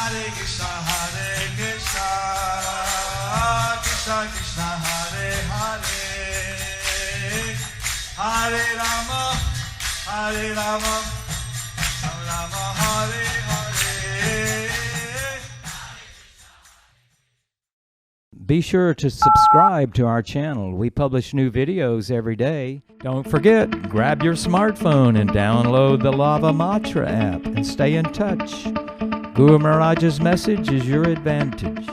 Hare Krishna, Krishna Krishna, Hare Hare, Hare Rama, Rama Rama, Hare Hare. Be sure to subscribe to our channel. We publish new videos every day. Don't forget, grab your smartphone and download the Lava Matra app and stay in touch. Guru Maharaj's message is your advantage.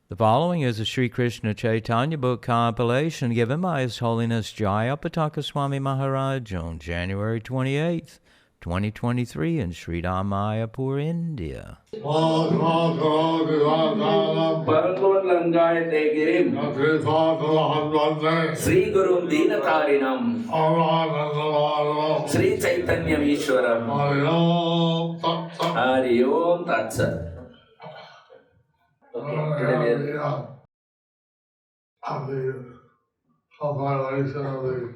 The following is a Sri Krishna Chaitanya book compilation given by His Holiness Jayapataka Swami Maharaj on January 28th, 2023 in Sri Mayapur, India. Paralon Langay Tegirim Sri Gurum Dinatarinam Sri Chaitanya Vishwaram Hari Om Tat Sat. The compilation of the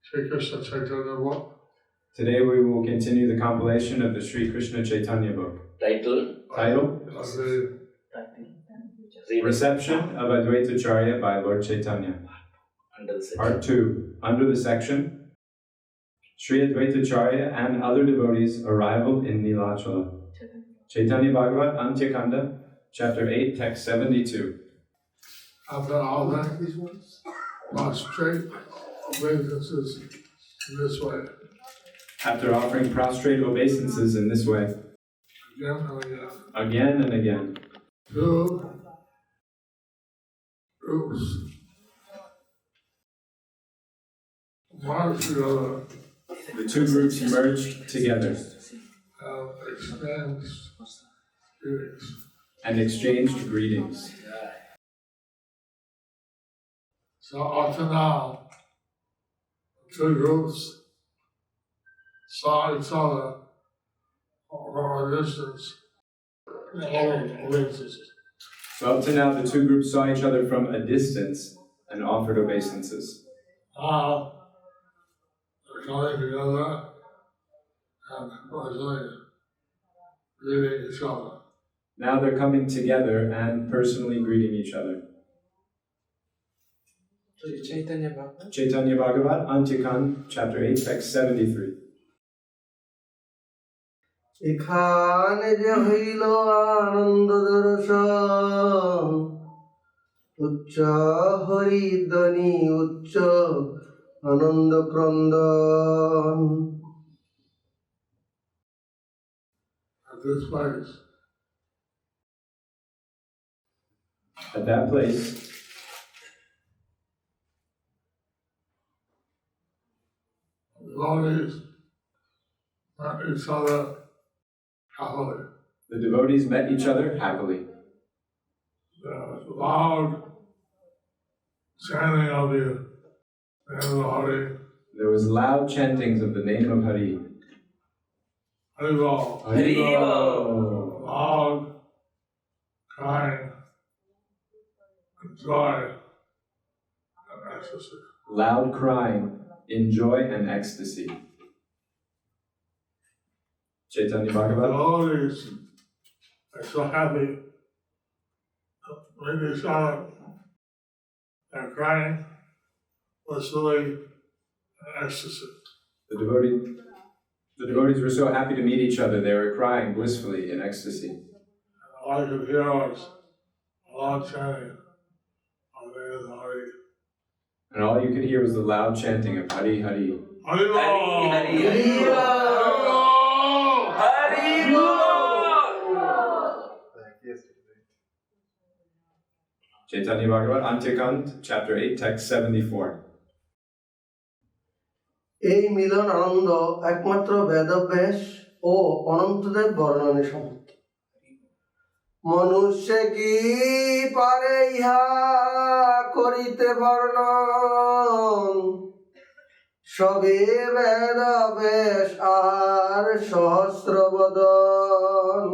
Sri Krishna Chaitanya book. Today we will continue the compilation of the Sri Krishna Chaitanya book. Title Reception of Advaitacharya by Lord Chaitanya. Part 2. Under the section Sri Advaitacharya and other devotees' arrival in Nilachala. Chaitanya Bhagavat Antyakanda, Chapter 8, Text 72. After all that, prostrate obeisances in this way. After offering prostrate obeisances in this way, again and again. again and again, Two groups march together the two groups merged together and exchanged greetings. and exchanged greetings. So up to now, two groups saw each other from a distance. So up to now, the two groups saw each other from a distance and offered obeisances. Now they're coming together and personally greeting each other. Now they're coming together and personally greeting each other. Chaitanya Bhagavat, Antyakand, Chapter 8, Text 73. এখানে যে হইল আনন্দ দর্শন উচ্চ হরিধ্বনি উচ্চ আনন্দ ক্রন্দন. At this place, At that place, devotees met each other happily. the devotees met each other happily. The loud chanting of the name of Hari, There was loud chantings of the name of Hari. Haribol, Haribol. loud crying, and joy and ecstasy. Loud crying in joy and ecstasy. Chaitanya The Bhagavat. devotees are so happy when they saw and crying blissfully and ecstasy. The devotees were so happy to meet each other, they were crying blissfully in ecstasy. All I could hear was loud chanting of the name of Hari. And all you could hear was the loud chanting of Hari Hari. Haribol! Hari Haribol! Chaitanya Bhagavat, Antyakand, Chapter 8, Text 74. এই মিলন আনন্দ একমাত্র বেদব্যাস ও অনন্তদেব বর্ণনে সম্মত. মনুষ্য কি পারে ইহা করিতে বর্ণন, সবে বেদব্যাস আর সহস্র বদন.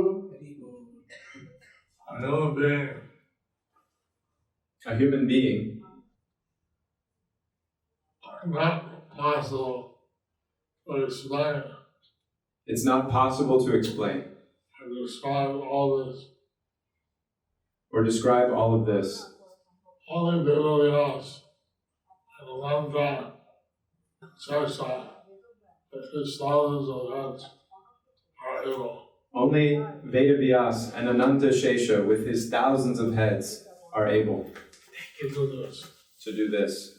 A human being, not possible to explain. It's not possible to explain. How describe all this. or describe all of this. Only Devas and Ananta Shesha, that his thousands of heads are able. Only Vedavyas and Ananta Shesha, with his thousands of heads, are able to do this. to do this.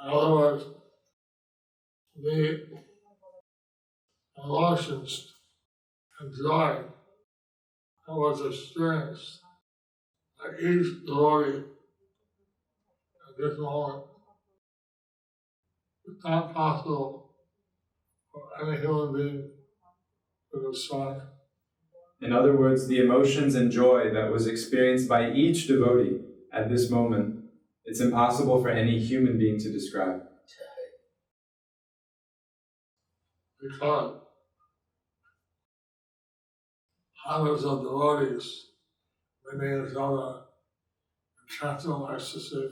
In other words, the emotions and joy that was experienced by each devotee at this moment is not possible for any human being to describe. In other words, the emotions and joy that was experienced by each devotee at this moment, it's impossible for any human being to describe. Because hundreds of devotees meeting each other in transcendental ecstasy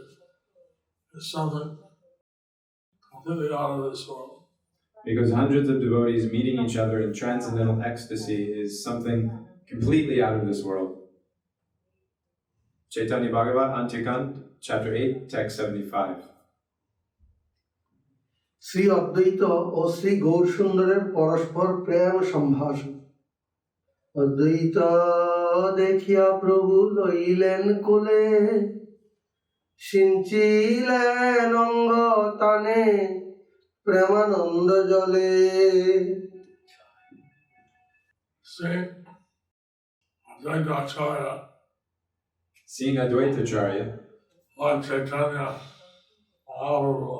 is something completely out of this world. Because hundreds of devotees meeting each other in transcendental ecstasy is something completely out of this world. Chaitanya Bhagavat, Antyakand, chapter 8, text 75. Shri অদ্বৈত ও শ্রী গৌরসুন্দরের পরস্পর প্রেম সম্ভাষণ। অদ্বৈত দেখিয়া প্রভু লইলেন কোলে, সিঞ্চিলেন অঙ্গ তানে প্রেমানন্দ জলে। Seeing Advaitacharya, Lord Chaitanya Mahaprabhu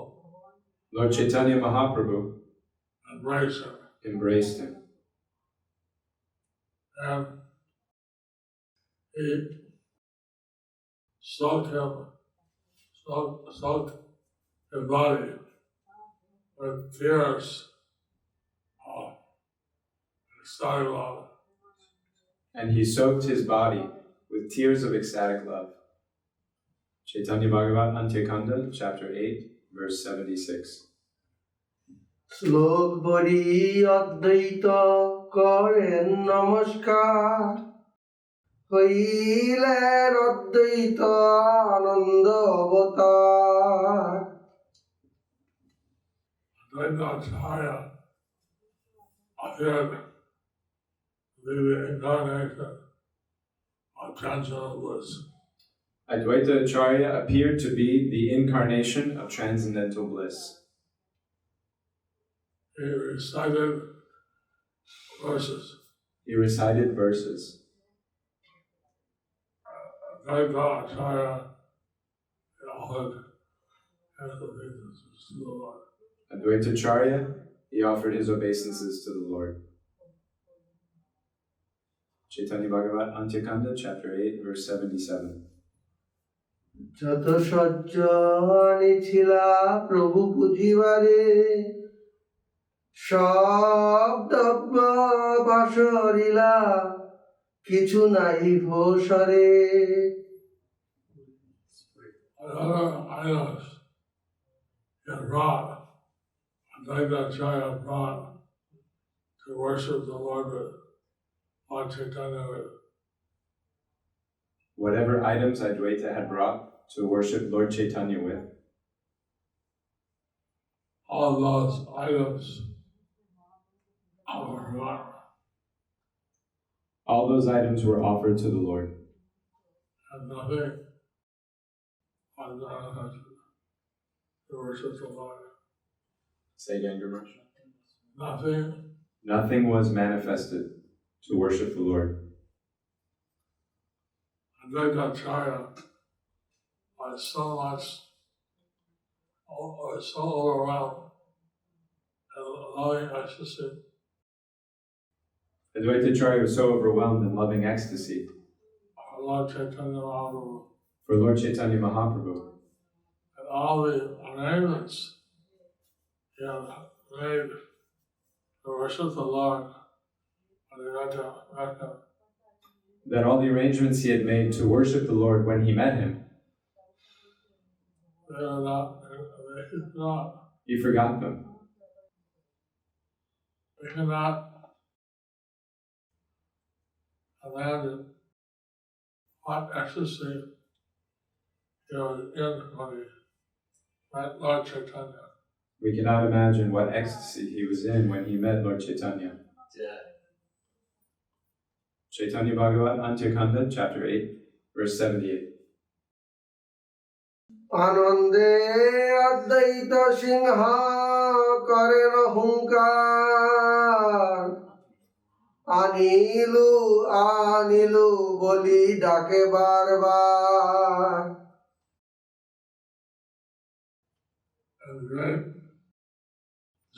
Lord Chaitanya Mahaprabhu embraced him. And he soaked his body with tears of ecstatic love. and he soaked his body with tears of ecstatic love. Chaitanya Bhagavat, Antyakanda, chapter 8, verse 76. শ্লোক বরি অদ্বৈত করেন নমস্কার, হইলেন অদ্বৈত আনন্দ অবতার। Advaitacharya appeared to be the incarnation of transcendental bliss. Advaitacharya appeared to be the incarnation of transcendental bliss. He recited verses. He recited verses. Advaitacharya offered obeisances to the Lord. Advaitacharya, he offered his obeisances to the Lord. Chaitanya Bhagavat, Antyakanda, chapter 8, verse 77. যত সজ্জনি ছিলা প্রভু পুজিবারে, সব দ্রব্য বাসরিলা কিছু নাই ভোসরে। Other items he brought, Advaitacharya brought to worship the Lord with, Lord Chaitanya with. Whatever items Advaita had brought to worship Lord Chaitanya with, All those items were brought. all those items were offered to the Lord. And nothing was done to worship the Lord. Say again, Guru. Nothing Nothing was manifested to worship the Lord. Advaitacharya was so overwhelmed and loving ecstasy Advaitacharya was so overwhelmed in loving ecstasy for Lord Chaitanya Mahaprabhu for Lord Chaitanya Mahaprabhu and all the arrangements he had made to worship the Lord when he met him. that all the arrangements he had made to worship the Lord when he met him, They did not. he forgot them. we cannot imagine what ecstasy he was in when he met Lord Chaitanya. We cannot imagine what ecstasy he was in when he met Lord Chaitanya. Chaitanya Bhagavat, Antyakanda, chapter 8, verse 78. আনন্দে অদ্বৈত সিংহ করেন হুঙ্কার আনিলু আনিলু বলি ডাকে বারবার And great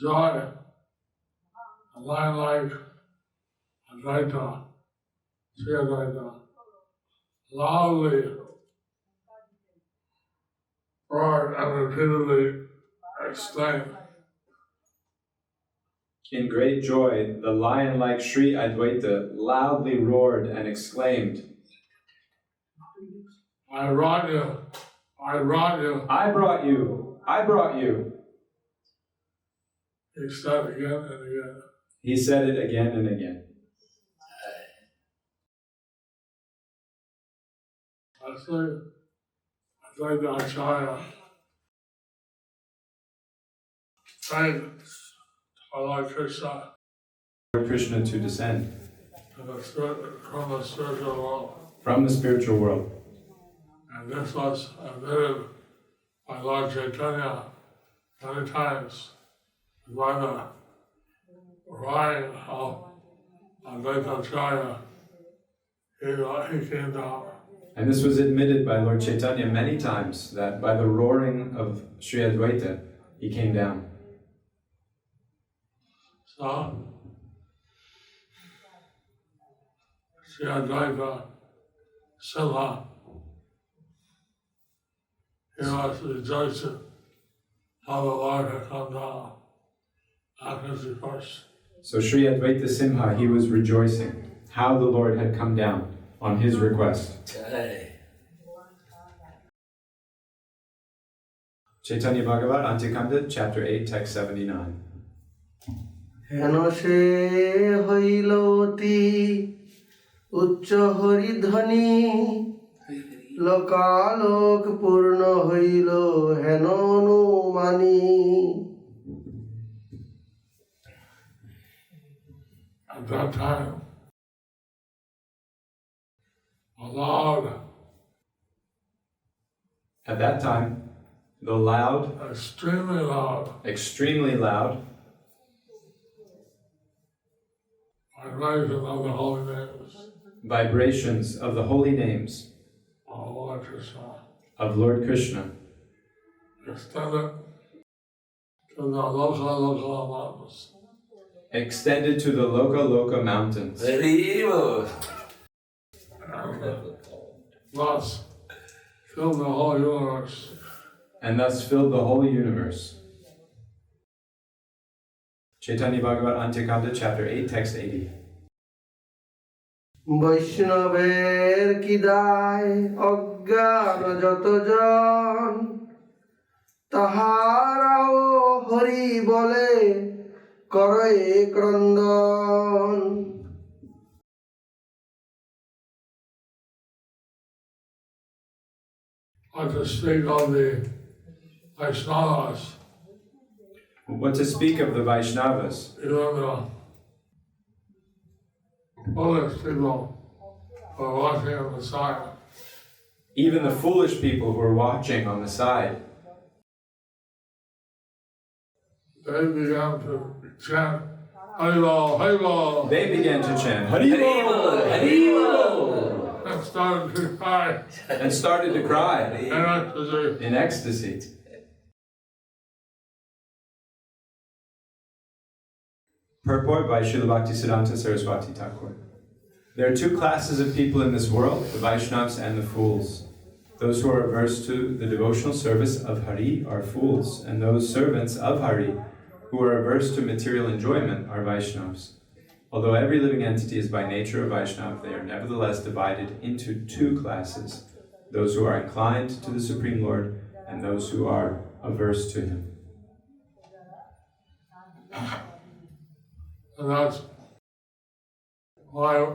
joy, a line like Advaita, Sri Advaita, loudly roared and repeatedly exclaimed, In great joy, the lion-like Sri Advaita loudly roared and exclaimed, I brought you, I brought you. I brought you, I brought you. He said again and again. He said it again and again. Lastly, Advaita Acharya prayed for Lord Krishna Lord Krishna to descend from the spiritual world. from the spiritual world. And this was admitted by Lord Chaitanya many times by the roaring of Advaita Acharya. He came down. And this was admitted by Lord Chaitanya many times, that by the roaring of Sri Advaita, he came down. So, Sri Advaita Sila, he was rejoicing how the Lord had come down on his request. So Sri Advaita Simha, he was rejoicing how the Lord had come down on his request. Chaitanya Bhagavat, Antyakanda, chapter 8, text 79. হেন সে হইল অতি উচ্চ হরিধ্বনি লোকালোক পূর্ণ হইল হেন অনুমানী At that time, loud, At that time, the loud, extremely loud, vibration of the holy names vibrations of the holy names of Lord Krishna of Lord Krishna extended to the Loka Loka mountains. extended to the Loka Loka mountains. Thus filled the whole universe. And thus filled the whole universe. Chaitanya Bhagavat, Antyakanda, chapter 8, text 80. বৈষ্ণবের কি দায় অজ্ঞান যতজন তাহারাও হরি বলে করে ক্রন্দন What to speak of the Vaishnavas, What to speak of the Vaishnavas, even the foolish people who are watching on the side. even the foolish people who are watching on the side. They began to chant Haribo, Haribo, They began to chant Haribol, Haribol, and started to cry and started to cry in ecstasy. in ecstasy. Purport by Srila Bhaktisiddhanta Saraswati Thakur. There are two classes of people in this world, the Vaishnavas and the fools. Those who are averse to the devotional service of Hari are fools, and those servants of Hari who are averse to material enjoyment are Vaishnavas. Although every living entity is by nature a Vaishnava, they are nevertheless divided into two classes, those who are inclined to the Supreme Lord and those who are averse to Him. The And that's why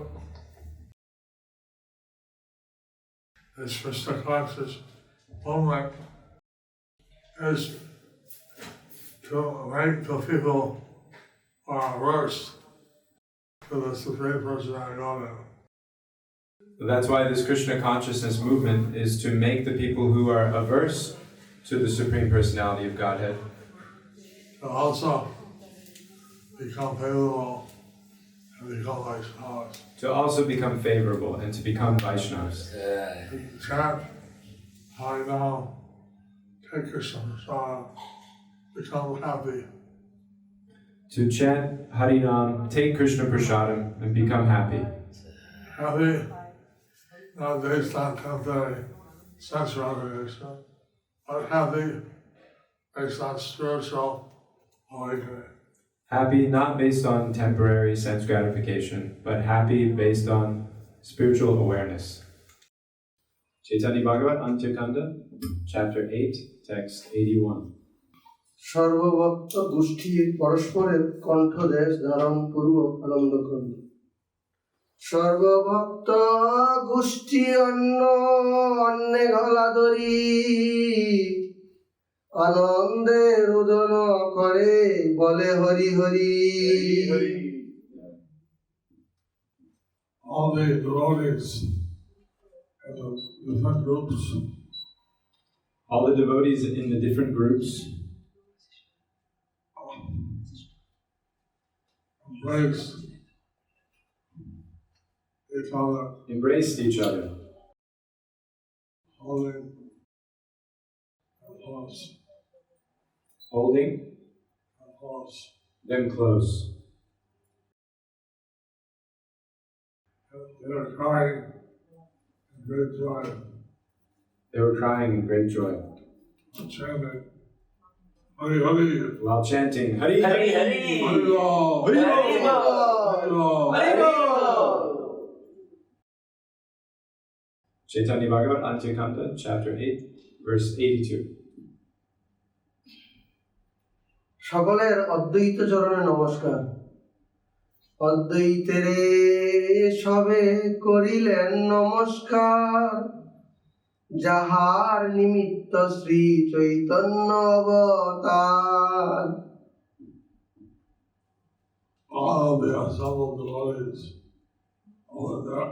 this Krishna conscious movement is to make the people averse to the Supreme Personality of Godhead. That's why this Krishna consciousness movement is to make the people who are averse to the Supreme Personality of Godhead To also become favorable and become Vaishnavas. to also become favorable and to become Vaishnavas. Chant Harinam, take Krishna Prasad, become happy. To chant Harinam, take Krishna Prasadam, and become happy. Happy, not based on temporary sensual aggregation, but happy based on spiritual awakening. Happy not based on temporary sense gratification, but happy based on spiritual awareness. Chaitanya Bhagavat, Antyakanda, chapter 8, text 81. সর্বভক্ত গোষ্ঠীর পরস্পরের কণ্ঠদেশ ধারণ পূর্বক আনন্দ করুন। সর্বভক্ত গোষ্ঠী অন্য অন্যে গলা ধরি আনন্দে রোদন করে বলে Hari Hari. All the devotees in the different groups All the devotees in the different groups embraced each other, holding them close. They were crying in great joy, They were crying in great joy chanting, Hari Hari, while chanting Hari Hari Hari. Hari. Hari Ram, Hari Ram. Hari Ram. Hari Ram. Chaitanya Bhagavat, Antyakanda, chapter 8, verse 82. সকলের অদ্বৈত চরণে নমস্কার। অদ্বৈতেরে সবে করিলেন নমস্কার, যাহার নিমিত্ত শ্রী চৈতন্য অবতার। All the assembled devotees over there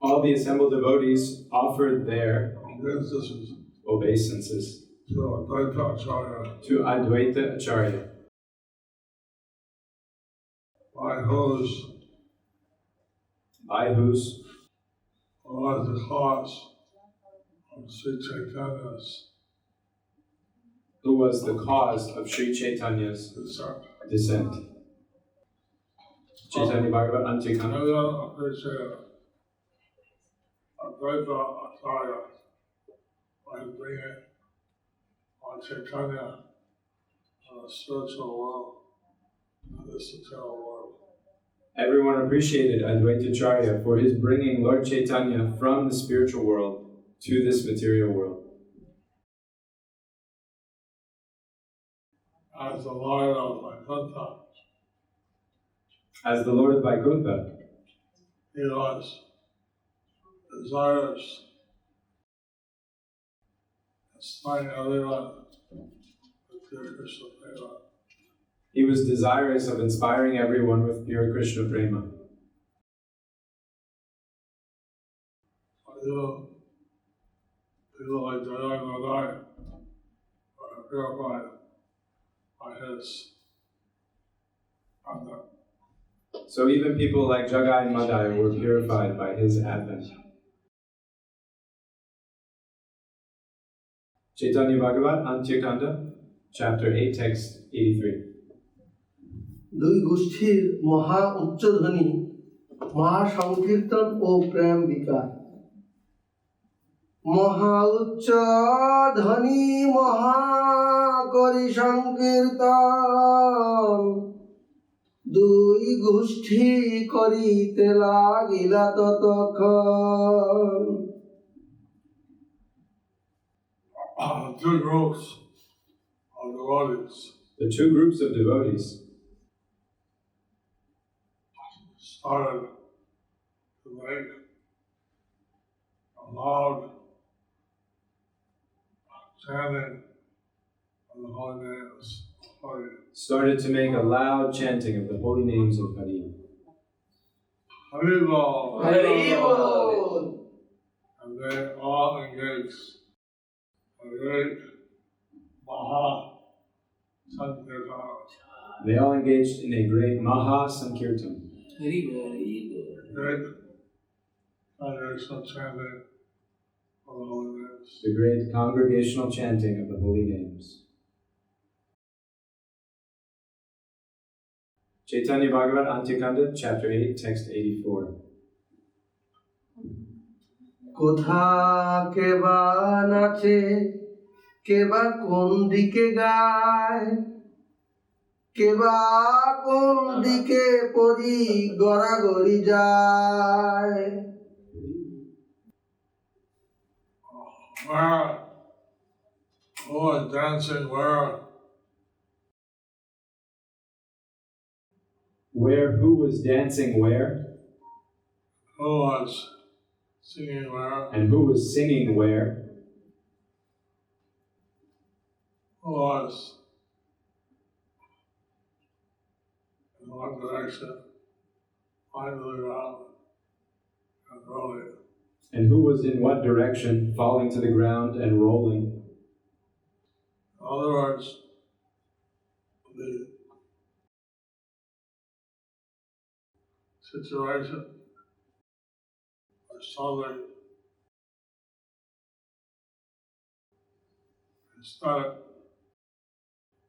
All the assembled devotees offered their obeisances obeisances to Advaita Acharya, to Advaita Acharya, by whose was the cause of Sri Chaitanya's who was the cause of Sri Chaitanya's descent. descent. Chaitanya Bhagavat, Antyakanda. Advaita Acharya by bringing Lord Chaitanya to the spiritual world, to this material world. Everyone appreciated Advaita Acharya for his bringing Lord Chaitanya from the spiritual world to this material world. As the Lord of Vaikuntha, As the Lord of Vaikuntha, he was desirous of inspiring everyone with pure Krishna prema. he was desirous of inspiring everyone with pure Krishna prema. People like Jagai Madai are purified by his conduct. So even people like Jagai and Madai were purified by his advent. Chaitanya Bhagavat, Antyakanda, chapter 8, text 83. দুই গোষ্ঠীর মহা উচ্চধ্বনি, মহা সংকীর্তন ও প্রেম বিকার। মহা উচ্চ ধ্বনি মহা করি সংকীর্তন, দুই গোষ্ঠী করিতে লাগিলা ততক্ষণ। Two groups of devotees The two groups of devotees started to make a loud chanting of the holy names of Hari. Started to make a loud chanting of the holy names of Hari. Haribol. Haribol. And they all engaged in a great Maha Sankirtan. They all engaged in a great Maha Sankirtan, Very, very good. Great congregational chanting of the holy names. the great congregational chanting of the holy names. Chaitanya Bhagavat Antyakanda, chapter 8, text 84. কোথা কেবা নাচে কেবা কোন দিকে গায় কেবা কোন দিকে পরি গড়াগড়ি যায় Where? Who was dancing where? Who was dancing where? Who was singing where? And who was singing where? Who was in what direction? Flying to the ground and rolling. And who was in what direction, falling to the ground and rolling? In other words, the situation was totally static.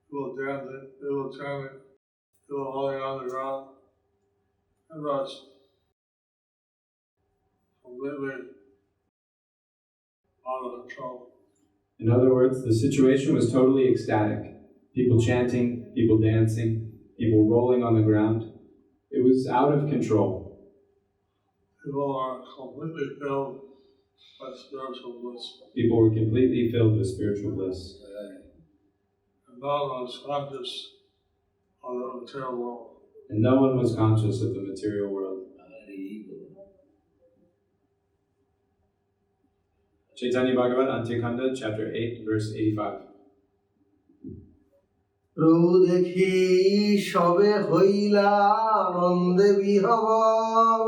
People dancing, people chanting, people holding on the ground. It was completely out of control. In other words, the situation was totally ecstatic. People chanting, people dancing, people rolling on the ground. It was out of control. People are completely filled by spiritual bliss. People were completely filled with spiritual bliss. And no one was conscious of the material world. And no one was conscious of the material world. Very good. Chaitanya Bhagavat Antyakanda, chapter 8, verse 85. প্রভু দেখি সবে হইলা আনন্দে বিহবল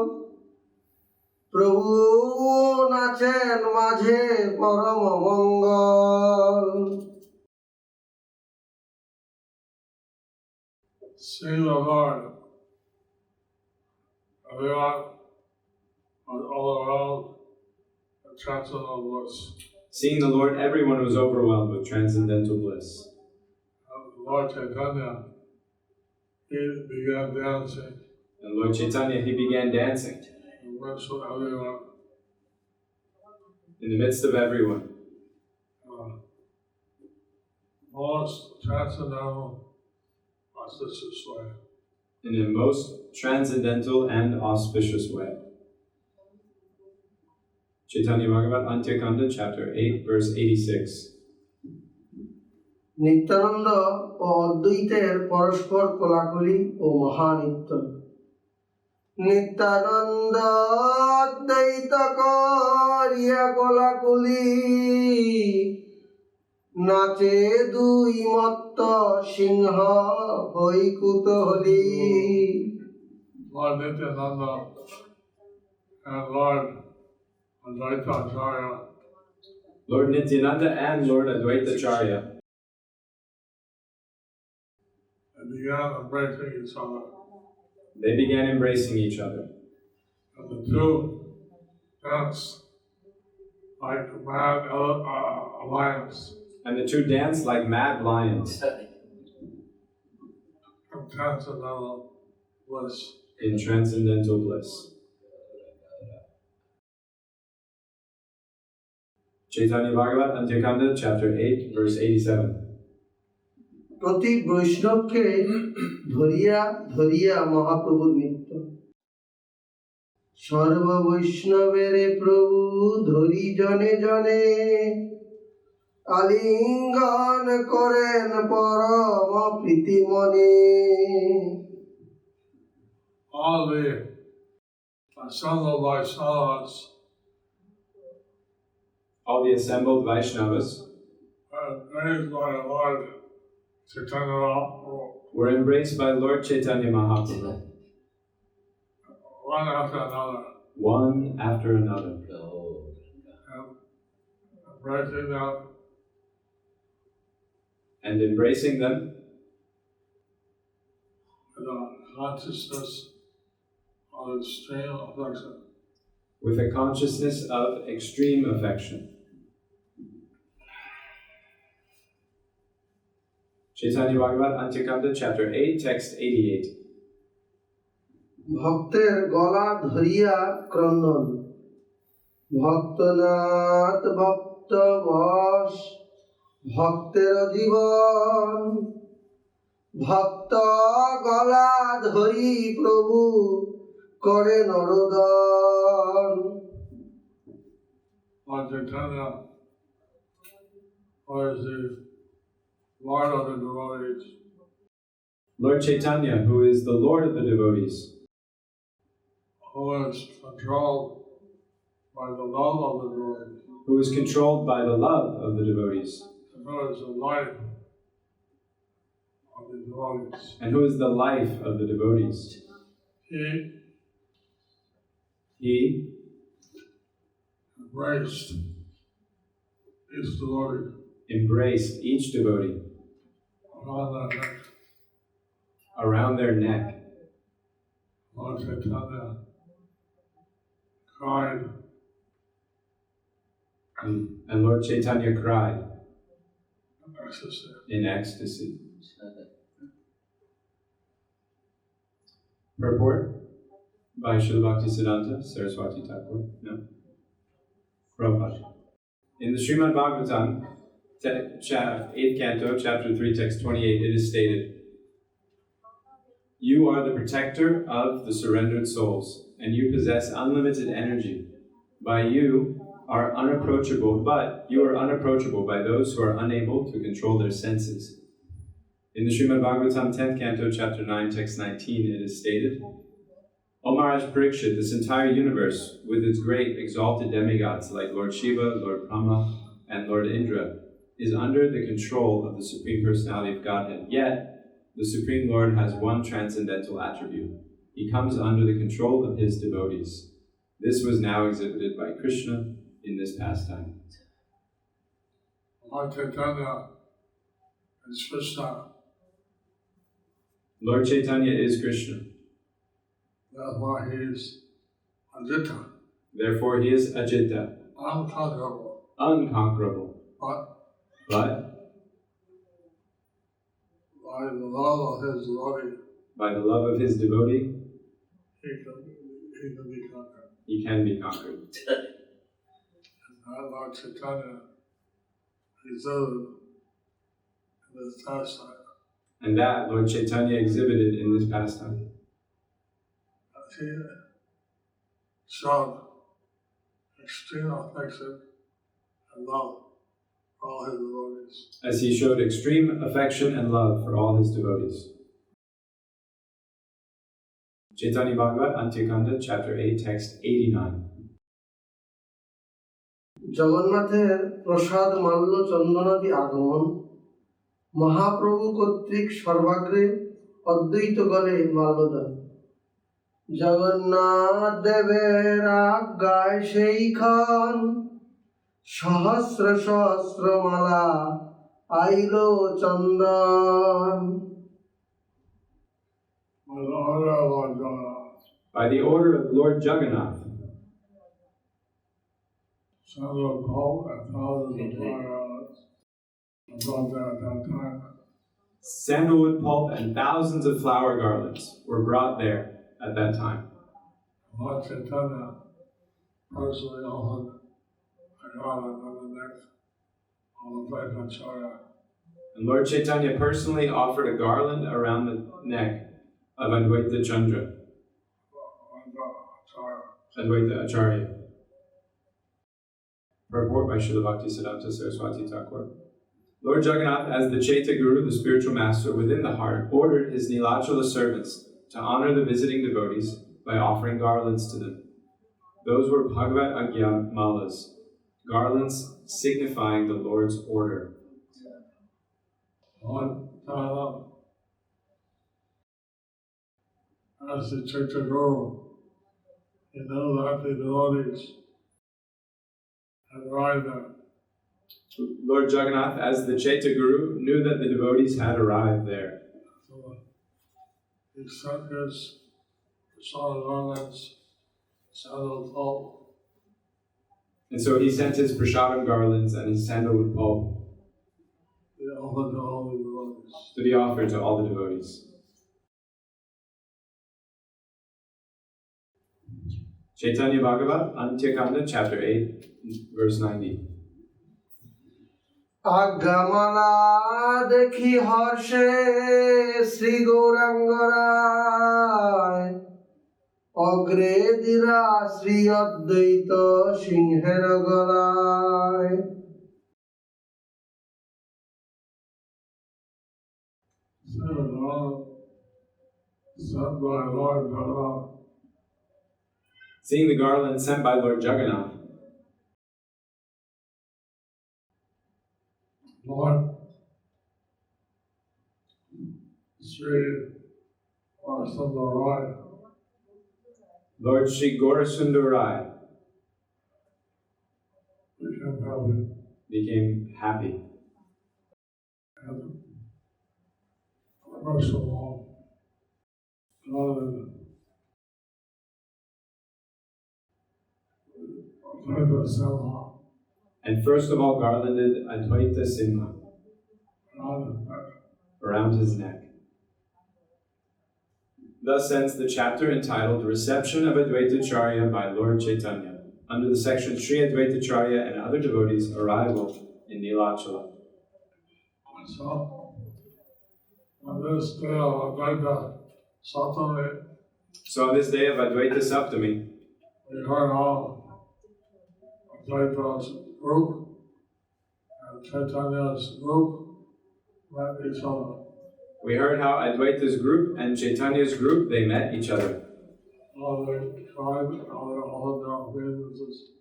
প্রভু নাচেন মাঝে পরম মঙ্গল Seeing the Lord, everyone was all around the transcendental bliss. Seeing the Lord, everyone was overwhelmed with transcendental bliss. Lord Chaitanya, he began dancing And Lord Chaitanya, he began dancing in the midst of everyone. in the midst of everyone. Most transcendental, auspicious way. In a most transcendental and auspicious way. Chaitanya Bhagavat Antyakanda, chapter 8, verse 86. Nityananda ও অদ্বৈতের পরস্পর কোলাকুলি ও মহানিত্য নিত্যানন্দ অদ্বৈত করিয়া কোলাকুলি নাচে দুই মত্ত সিংহ হই কুতহলী Lord Nityananda and Lord Advaita Acharya, Lord Nityananda and Lord Advaita Acharya, they began embracing each other. they began embracing each other. And the two danced like a mad alliance And the two danced like mad lions from transcendental bliss. in transcendental bliss. Chaitanya Bhagavat Antyakanda, chapter 8, verse 87. প্রতি বৈষ্ণবকে ধরিয়া ধরিয়া মহাপ্রভুর নিত্য সর্ব বৈষ্ণবের প্রভু ধরি জনে জনে আলিঙ্গন করেন পরম প্রীতি মনে All the assembled Vaishnavas all the assembled Vaishnavas raised by Lord Chaitanya Mahaprabhu, were embraced by Lord Chaitanya Mahaprabhu, one after another, one after another, and embracing them and embracing them with a consciousness of extreme affection. with a consciousness of extreme affection. Chaitanya Bhagavat, Antyakanda, chapter 8, text 88. ভক্তের গলা ধরিয়া ক্রন্দন ভক্তনাথ ভক্ত বশ ভক্তের জীবন ভক্ত গলা ধরি প্রভু করে নরদন Lord Chaitanya was the Lord of the devotees. Lord Chaitanya, who is the Lord of the devotees, Who is controlled by the love of the devotees, who is controlled by the love of the devotees, and who is the life of the devotees. and who is the life of the devotees. He He embraced each devotee embraced each devotee around their neck. around their neck. Lord Chaitanya cried And Lord Chaitanya cried in ecstasy. in ecstasy. Purport by Srila Bhaktisiddhanta Saraswati Thakur. No? Prabhupada. In the Srimad Bhagavatam, 8th canto, chapter 3, text 28, it is stated, "You are the protector of the surrendered souls, and you possess unlimited energy. But you are unapproachable by those who are unable to control their senses." In the Srimad Bhagavatam, 10th canto, chapter 9, text 19, it is stated, "O Maharaj Parikshit, this entire universe, with its great exalted demigods like Lord Shiva, Lord Brahma, and Lord Indra, is under the control of the Supreme Personality of Godhead. Yet, the Supreme Lord has one transcendental attribute. He comes under the control of his devotees. This was now exhibited by Krishna in this pastime." Lord Chaitanya is Krishna. Lord Chaitanya is Krishna. Therefore he is Ajita, Therefore he is Ajita, unconquerable. unconquerable. But But by the love of his devotee, by the love of his devotee, he can be conquered. he can be conquered. And Lord Chaitanya exhibited in this pastime. And that Lord Chaitanya exhibited in this pastime. He showed extreme affection and love for all his devotees. As he showed extreme affection and love for all his devotees. Chaitanya Bhagavat, Antyakanda, chapter 8, text 89. জগন্নাথের প্রসাদ মাল্য চন্দনাদি আগমন মহাপ্রভু কর্তৃক সর্বাগ্রে অদ্বৈত গলে মাল্যদান জগন্নাথ দেবের আজ্ঞায় সেইখান সহস্র সহস্র মালা আইল চন্দন By the order of Lord By the order of Lord Jagannath, Jagannath, Sandalwood Pope and thousands of flowers above there at that time. sandalwood pulp and thousands of flower garlands were brought there at that time. Lord Chaitanya personally offered a garland on the neck of Advaitacharya. And Lord Chaitanya personally offered a garland around the neck of Advaita Chandra, Advaita Acharya. Purport by Srila Bhaktisiddhanta Saraswati Thakur. Lord Jagannath, as the Chaitya Guru, the spiritual master within the heart, ordered his Nilachala servants to honor the visiting devotees by offering garlands to them. Those were Bhagavad Agya malas, garlands signifying the Lord's order. Lord Tala, as the Chaitanya Guru, he knew that the devotees had arrived there. Lord Jagannath, as the Chaitya Guru, knew that the devotees had arrived there. So he sent his persona garlands, sandal pulp, And so he sent his prasadam garlands and his sandalwood pulp they offered to all the devotees. to be offered to all the devotees. Chaitanya Bhagavat, Antyakanda, chapter 8, verse 90. আজ্ঞামালা দেখি হর্ষে শ্রী গৌরাঙ্গরায় অগ্রে দিরা শ্রী অদ্বৈত সিংহের গলায় Sent by Lord Jagannath, Seeing the garland sent by Lord Jagannath, Lord Sri Varasundarai, Lord Sri Gaurasundarai became happy. and first of all, Advaita Simha, And first of all garlanded Advaita Simha around his neck. Thus ends the chapter entitled Reception of Advaitacharya by Lord Chaitanya, under the section Sri Advaitacharya and Other Devotees' Arrival in Nilachala. So, on this day of Advaita Satami, So on this day of Advaita Saptami, we heard how Advaita's group and Chaitanya's group met each other. we heard how Advaita's group and Chaitanya's group, they met each other. How they tried and how they offered their obeisances.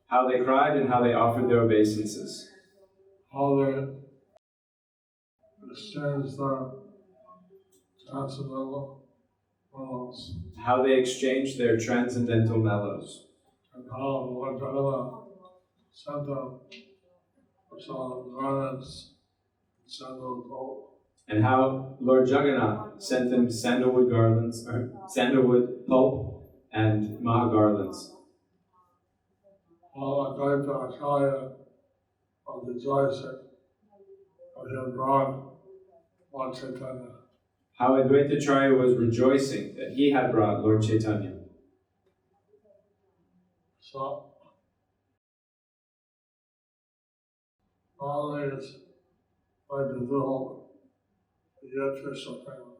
How they cried and how they offered their obeisances. How they exchanged their transcendental mellows. How they exchanged their transcendental mellows. And how Lord Jagannath sent them some garments, sandal pulp. And how Lord Jagannath sent them sandalwood garlands, or sandalwood pulp and maha garlands. How Advaita Acharya was rejoicing that he had brought Lord Chaitanya. How Advaitacharya was rejoicing that he had brought Lord Chaitanya. So, all these by develop the get Krishna prema.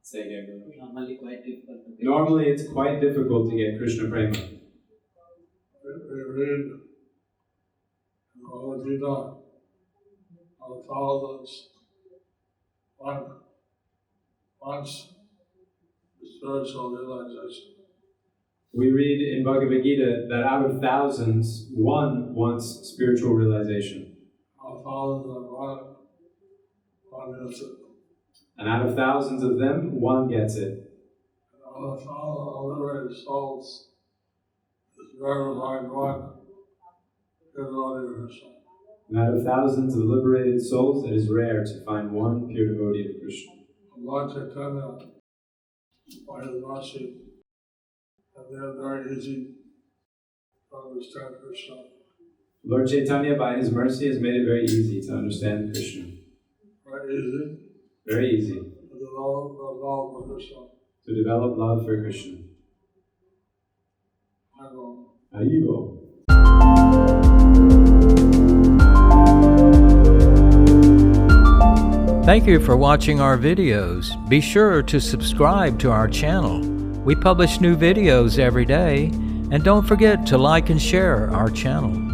Say again. Normally quite difficult to get. Normally it's quite difficult to get Krishna Prema. We read in Bhagavad Gita on thousands, once spiritual realization. We read in Bhagavad Gita that out of thousands, one wants spiritual realization. Out of thousands and one gets it. And out of thousands of them, one gets it. And out of thousands of liberated souls, it's rare to find one pure devotee of Krishna. And out of thousands of liberated souls, it is rare to find one pure devotee of Krishna. Lord Chaitanya, by his mercy, and they are very easy to understand Krishna. Lord Chaitanya, by his mercy, has made it very easy to understand Krishna. Very easy Very easy to develop the love for Krishna. to develop love for Krishna. I know. Haribo. Thank you for watching our videos. Be sure to subscribe to our channel. We publish new videos every day, and don't forget to like and share our channel.